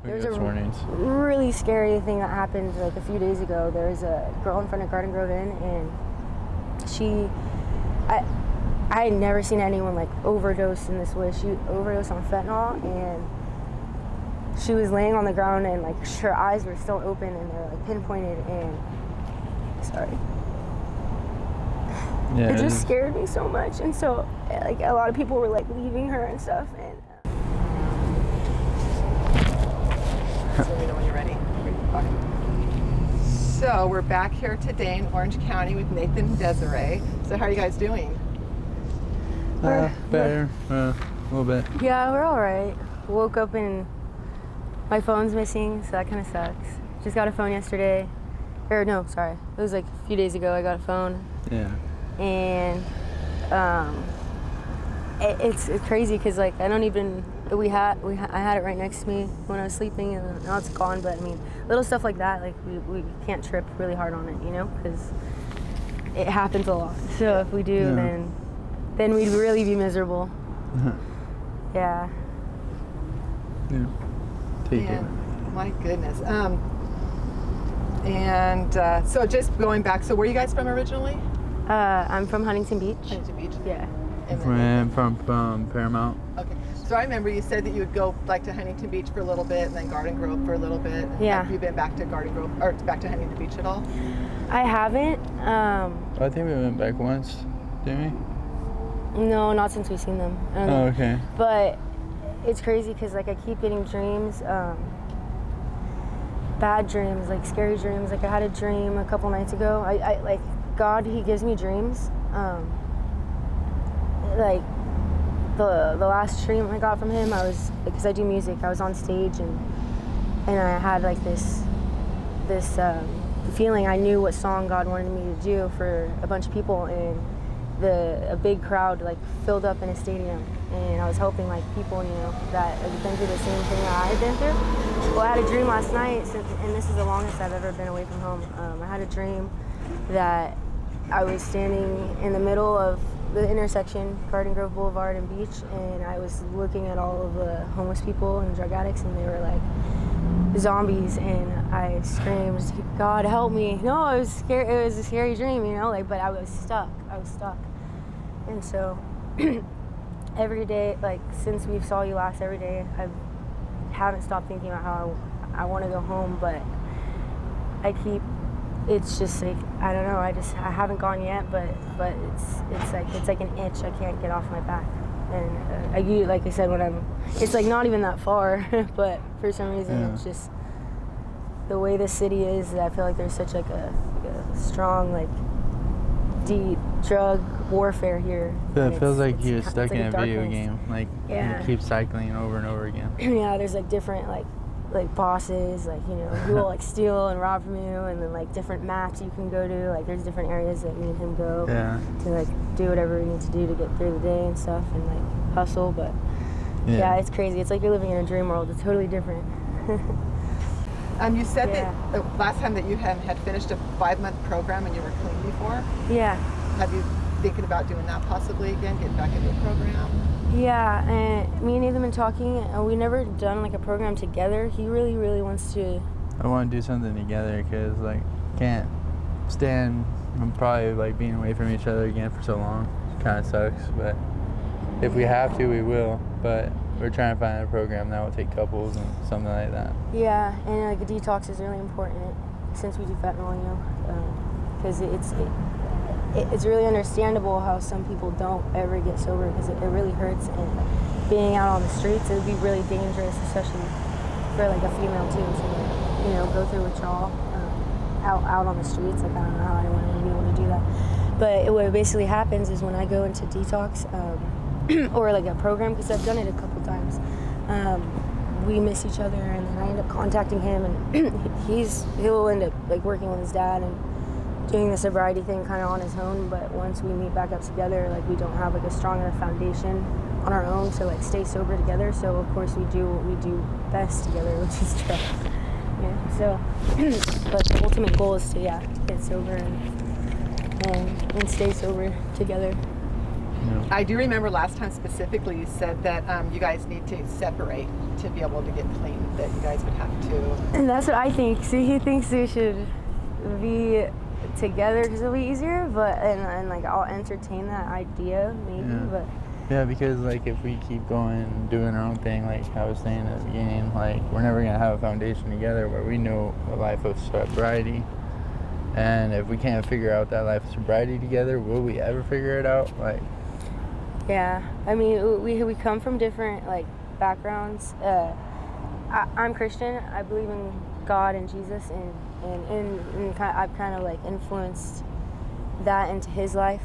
There's a warnings. Really scary thing that happened like a few days ago. There was a girl in front of Garden Grove Inn, and I had never seen anyone like overdose in this way. She overdosed on fentanyl, and she was laying on the ground, and like her eyes were still open, and they were like pinpointed. And sorry, it just scared me so much. And so like a lot of people were like leaving her and stuff. And so let me know when you're ready. So we're back here today in Orange County with Nathan and Desiree. So how are you guys doing? Better, a little bit. Yeah, we're all right. Woke up and my phone's missing, so that kind of sucks. Just got a phone yesterday. Or no, sorry. It was like a few days ago I got a phone. Yeah. And it's crazy because like I don't even, I had it right next to me when I was sleeping, and now it's gone. But I mean, little stuff like that, like we can't trip really hard on it, you know, because it happens a lot. So if we do, then we'd really be miserable. Yeah. Yeah. Take it. My goodness. So just going back, so where are you guys from originally? I'm from Huntington Beach. Huntington Beach? Yeah. From Paramount. Okay. So I remember you said that you would go like to Huntington Beach for a little bit and then Garden Grove for a little bit. Yeah. Have you been back to Garden Grove or back to Huntington Beach at all? I haven't. I think we went back once, didn't we? No, not since we've seen them. Oh, okay. But it's crazy because like I keep getting dreams, bad dreams, like scary dreams. Like I had a dream a couple nights ago. I like God, He gives me dreams. Like the last dream I got from Him, I was, because I do music, I was on stage and I had like this feeling. I knew what song God wanted me to do for a bunch of people, and a big crowd like filled up in a stadium, and I was hoping like people, you know, that had been through the same thing that I had been through. Well, I had a dream last night, and this is the longest I've ever been away from home. I had a dream that I was standing in the middle of the intersection, Garden Grove Boulevard and Beach, and I was looking at all of the homeless people and drug addicts, and they were like zombies, and I screamed, God help me. No, I was scared. It was a scary dream, you know, like, but I was stuck. And so every day, like since we saw you last, every day I haven't stopped thinking about how I want to go home, but it's just like, I don't know, I haven't gone yet, but it's like an itch I can't get off my back. And like I said, it's like not even that far, but for some reason it's just the way the city is. I feel like there's such like a strong, like deep drug warfare here. Yeah, it feels like you're stuck in a video game. Like you keep cycling over and over again. Yeah, there's like different like bosses, like, you know, who will like steal and rob from you, and then like different maps you can go to. Like there's different areas that me and him go to like do whatever we need to do to get through the day and stuff, and like hustle. But yeah, it's crazy. It's like you're living in a dream world. It's totally different. You said that the last time that you had finished a 5-month program and you were clean before. Yeah. Have you thinking about doing that possibly again, getting back into a program? Yeah, and me and Nathan been talking. We never done like a program together. He really, really wants to. I want to do something together because like can't stand. I'm probably like being away from each other again for so long. It kind of sucks, but if we have to, we will. But we're trying to find a program that will take couples and something like that. Yeah, and like a detox is really important since we do fentanyl, you know, because it's really understandable how some people don't ever get sober, because it really hurts, and being out on the streets, it would be really dangerous, especially for like a female too, to, you know, go through withdrawal out on the streets. Like I don't know how anyone would be able to do that. But what basically happens is when I go into detox or like a program, because I've done it a couple times, we miss each other, and then I end up contacting him, and he'll end up like working with his dad and doing the sobriety thing kind of on his own. But once we meet back up together, like we don't have like a strong enough foundation on our own to like stay sober together. So of course we do what we do best together, which is drugs. Yeah. So, but the ultimate goal is to get sober and stay sober together. know. I do remember last time specifically you said that you guys need to separate to be able to get clean, that you guys would have to. And that's what I think. See, he thinks we should be together because it'll be easier, but and like I'll entertain that idea maybe, Yeah. but Yeah, because like if we keep going and doing our own thing, like I was saying at the beginning, like we're never gonna have a foundation together where we know a life of sobriety. And if we can't figure out that life of sobriety together, will we ever figure it out? Like, yeah, I mean we come from different like backgrounds. I'm Christian. I believe in God and Jesus, and I've kind of like influenced that into his life.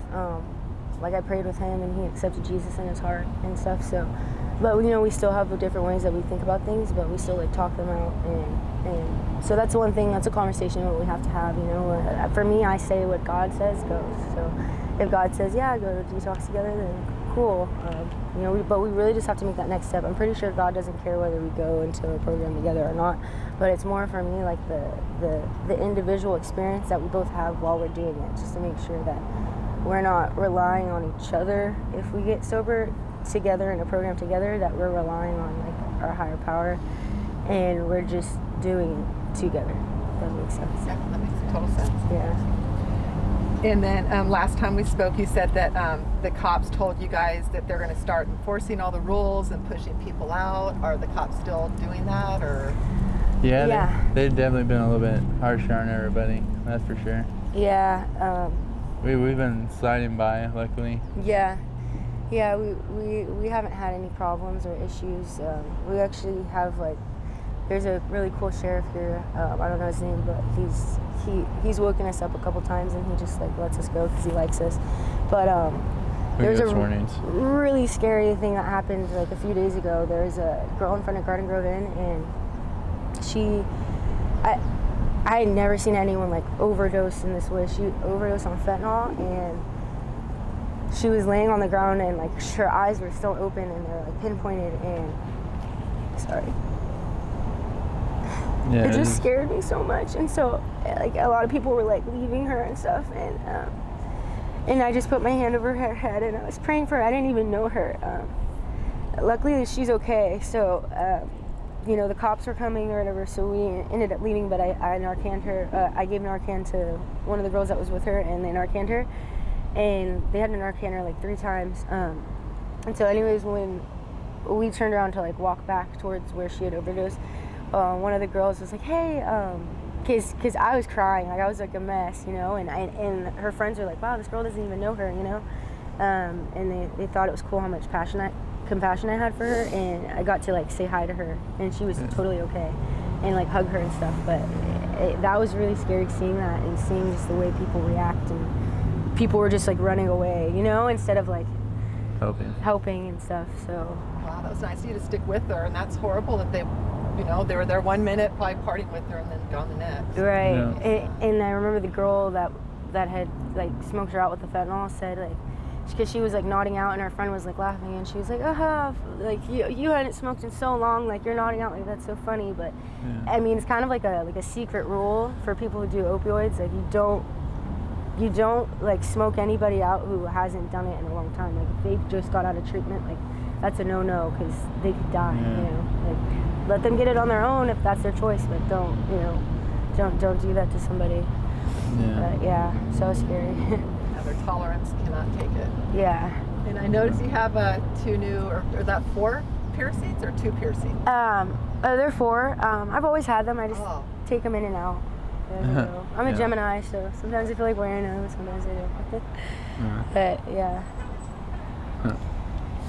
Like I prayed with him and he accepted Jesus in his heart and stuff. So, but you know, we still have different ways that we think about things, but we still like talk them out. And so that's one thing, that's a conversation that we have to have, you know. For me, I say what God says goes. So if God says, yeah, go to detox together, then cool. You know, but we really just have to make that next step. I'm pretty sure God doesn't care whether we go into a program together or not, but it's more for me like the individual experience that we both have while we're doing it, just to make sure that we're not relying on each other if we get sober together in a program together, that we're relying on like our higher power and we're just doing it together. That makes sense. Yeah, that makes total sense. Yeah. And then last time we spoke, you said that the cops told you guys that they're going to start enforcing all the rules and pushing people out. Are the cops still doing that, or? yeah. They've definitely been a little bit harsher on everybody. That's for sure. Yeah. We've been sliding by, luckily. Yeah. Yeah, we haven't had any problems or issues. We actually have like, there's a really cool sheriff here. I don't know his name, but he's woken us up a couple times and he just like lets us go because he likes us. But there's a warnings. really scary thing that happened like a few days ago. There was a girl in front of Garden Grove Inn, and I had never seen anyone like overdose in this way. She overdosed on fentanyl, and she was laying on the ground, and like her eyes were still open and they're like pinpointed, and sorry. Yeah, it just scared me so much. And so like a lot of people were like leaving her and stuff, and I just put my hand over her head and I was praying for her. I didn't even know her. Luckily she's okay. So you know, the cops were coming or whatever, so we ended up leaving, but I Narcaned her. I gave Narcan to one of the girls that was with her, and they Narcaned her, and they had to Narcan her like 3 times. And so anyways, when we turned around to like walk back towards where she had overdosed, one of the girls was like, hey, cause I was crying, like I was like a mess, you know, and her friends were like, wow, this girl doesn't even know her, you know, and they thought it was cool how much compassion I had for her, and I got to like say hi to her, and she was totally okay, and like hug her and stuff. But that was really scary, seeing that and seeing just the way people react, and people were just like running away, you know, instead of like helping and stuff. So wow, that was nice of you to stick with her, and that's horrible that they, you know, they were there 1 minute, probably partying with her, and then gone the next. Right. Yeah. And I remember the girl that had like smoked her out with the fentanyl said like, because she was like nodding out, and her friend was like laughing, and she was like, like you hadn't smoked in so long, like you're nodding out, like that's so funny. But I mean, it's kind of like a secret rule for people who do opioids, like you don't like smoke anybody out who hasn't done it in a long time. Like if they just got out of treatment, like that's a no because they could die. You know, like let them get it on their own if that's their choice, but don't do that to somebody. So scary. Their tolerance cannot take it. Yeah. And I noticed you have 2 new, or is that 4 piercings or 2 piercings? They're 4. I've always had them. I just take them in and out. I'm a Gemini, so sometimes I feel like wearing them, sometimes I don't. But yeah.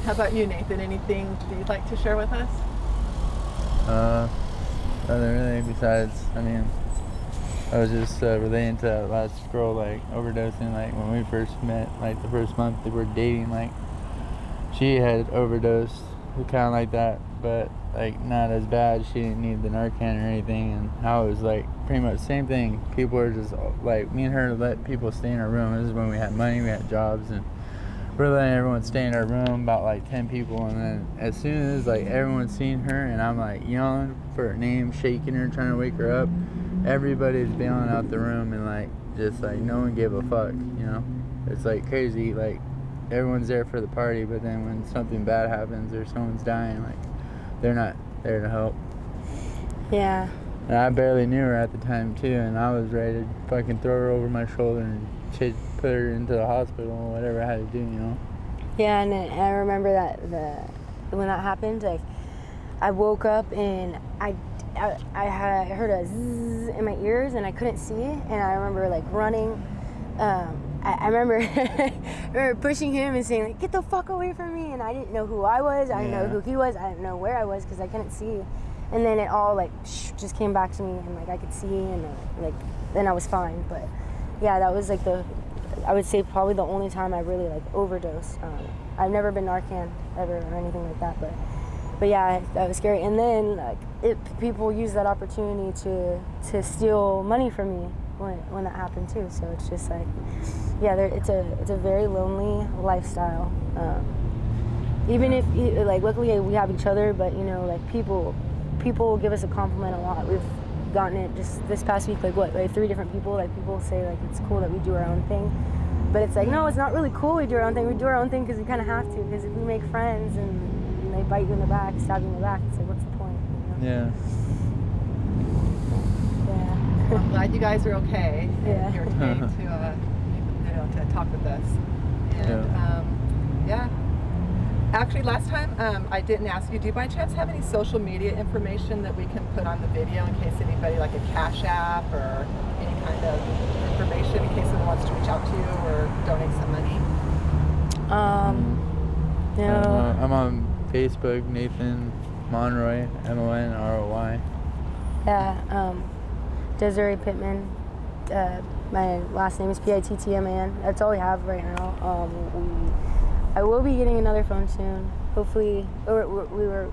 How about you, Nathan? Anything that you'd like to share with us? Nothing really, besides, I mean, I was just relating to that last girl, like, overdosing, like, when we first met, like, the first month they were dating, like, she had overdosed, kind of like that, but, like, not as bad. She didn't need the Narcan or anything, and I was, like, pretty much the same thing. People were just, like, me and her let people stay in our room. This is when we had money, we had jobs, and we're letting everyone stay in our room, about, like, 10 people, and then as soon as, like, everyone's seen her, and I'm, like, yelling for her name, shaking her, trying to wake her up, everybody's bailing out the room, and like just like no one gave a fuck, you know. It's like crazy, like everyone's there for the party, but then when something bad happens or someone's dying, like, they're not there to help. Yeah. And I barely knew her at the time too, and I was ready to fucking throw her over my shoulder and shit, put her into the hospital or whatever I had to do, you know. Yeah, and I remember that when that happened, like, I woke up and I heard a zzz in my ears and I couldn't see, and I remember like running. I remember pushing him and saying like, "Get the fuck away from me!" And I didn't know who I was. I didn't know who he was. I didn't know where I was because I couldn't see. And then it all like just came back to me, and like I could see, and like then I was fine. But yeah, that was like I would say probably the only time I really like overdosed. I've never been Narcan ever or anything like that, but yeah, that was scary. And then like people use that opportunity to steal money from me when that happened too. So it's just like, yeah, it's a very lonely lifestyle. Even if like luckily we have each other, but you know, like people give us a compliment a lot. We've gotten it just this past week, like 3 different people. Like people say like it's cool that we do our own thing, but it's like, no, it's not really cool we do our own thing. We do our own thing because we kind of have to, because if we make friends and they bite you in the back, stab you in the back, it's like, what's the point, you know? Yeah. Well, I'm glad you guys are okay. Yeah. You're okay to talk with us. And yeah. Actually, last time I didn't ask you, do you by chance have any social media information that we can put on the video in case anybody, like a Cash App or any kind of information in case someone wants to reach out to you or donate some money? No. I'm on Facebook, Nathan Monroy, MONROY. Yeah, Desiree Pittman. My last name is Pittman. That's all we have right now. I will be getting another phone soon. Hopefully, we're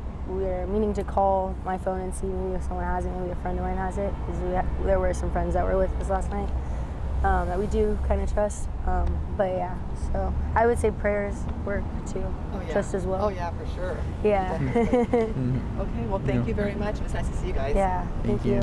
meaning to call my phone and see maybe if someone has it. Maybe a friend of mine has it. Because there were some friends that were with us last night that we do kind of trust. But yeah, so I would say prayers work too, just as well. Oh yeah, for sure. Yeah. Okay, well thank you very much. It was nice to see you guys. Yeah, thank you.